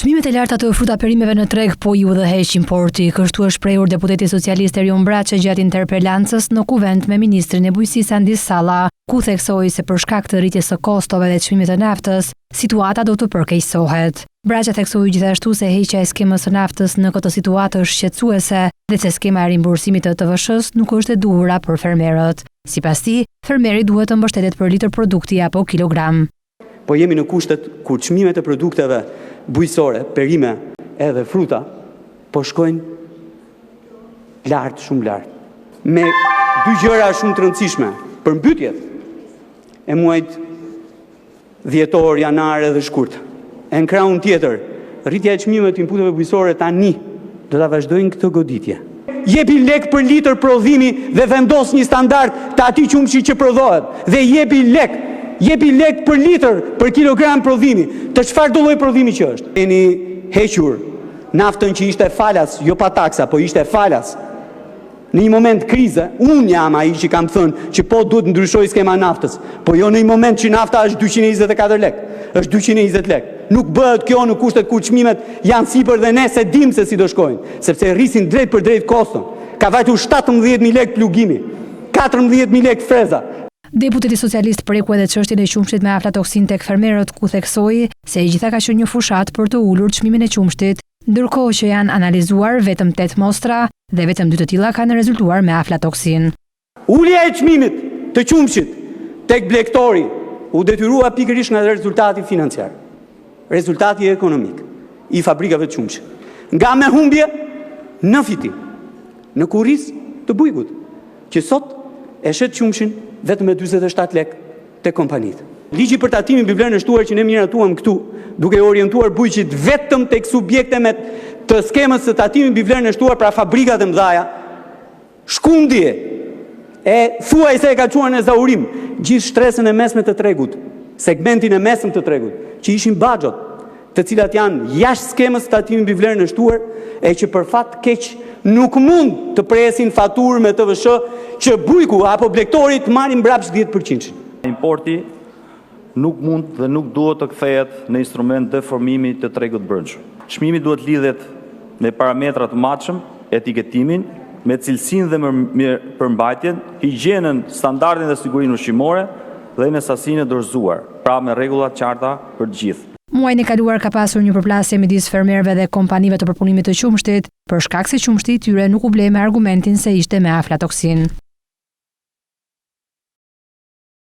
Çmimet e larta të frutaperimeve në treg po ju udhëheq importi, kështu është shprehur deputeti socialist Erion Braçe gjatë interpelancës në kuvent me ministrin e bujqësisë Andis Salla, ku theksoi se për shkak të rritjes së kostove dhe çmimit të naftës, situata do të përkeqësohet. Braçe theksoi gjithashtu se heqja e skemës së naftës në këtë situatë është shqetësuese dhe se skema e rimbursimit të TVSH-s nuk është e duhura për fermerët. Sipas tij, fermeri duhet të mbështetet për litër produkti apo kilogram. Po jemi në kushtet kur çmimet e produkteve bujqësore, perime edhe fruta, po shkojnë lartë, shumë lartë. Me dy gjëra shumë të rëndësishme, për mbytjet e muajit dhjetor, janar dhe shkurt. E në krahun tjetër, rritja e çmimeve të inputeve bujqësore tani do ta vazhdojnë këtë goditje. Jepi lek për litër prodhimi dhe vendos një standard të atij qumshi që prodhohet dhe jepi lek për litër, për kilogram prodhimi, të çfarë do lloj prodhimi që është. Keni hequr naftën që ishte falas, jo pa taksa, po ishte falas. Në një moment krize, unë jam ai që kam thënë që po duhet ndryshoj skema naftës, po jo në një moment që nafta është 224 lek, është 220 lek. Nuk bëhet kjo në kushtet kur çmimet janë sipër dhe ne se dim se si do shkojnë, sepse rrisin drejt për drejt koston. Ka vajtur 17.000 lek plugimi, 14.000 lek freza. Deputeti socialist preku edhe çështjen e qumshtit me aflatoksin tek fermerët, ku theksoi se e gjitha ka qenë një fushat për të ulur çmimin e qumshtit, ndërkohë që janë analizuar vetëm 8 mostra dhe vetëm 2 të tilla kanë rezultuar me aflatoksin. Ulja e çmimit të qumshtit tek blegtori u detyrua pikërisht nga rezultati financiar, rezultati ekonomik i fabrikave të qumshit. Nga me humbje në fitim, në kurriz të bujkut, që sot e shet qumshin vetëm me 47 lek te kompanitë. Ligji për tatimin mbi vlerën e shtuar që ne miratuam këtu, duke orientuar bujqit vetëm tek subjekte me të skemës së tatimit mbi vlerën e shtuar, pra fabrikat e mëdha, shkundje e thuajse e ka çuar në zaurim gjithë shtresën e mesme të tregut, segmentin e mesëm të tregut, që ishin baxhot, të cilat janë jashtë skemës së tatimit mbi vlerën e shtuar, e që për fat keq nuk mund të presin faturë me TVSH që bujku apo blegtori të marrin mbrapsht 10%. Importi nuk mund dhe nuk duhet të kthehet në instrument deformimi të tregut brendshëm. Çmimi duhet lidhet me parametra të matshëm, etiketimin, me cilësinë dhe përmbajtjen, higjienën, standardin dhe sigurinë ushqimore dhe me sasinë e dorëzuar, pra me rregulla të qarta për të gjithë. Muajin e kaluar ka pasur një përplasje midis fermerëve dhe kompanive të përpunimit të qumshtit, për shkak se qumshti i tyre nuk u ble me argumentin se ishte me aflatoksin.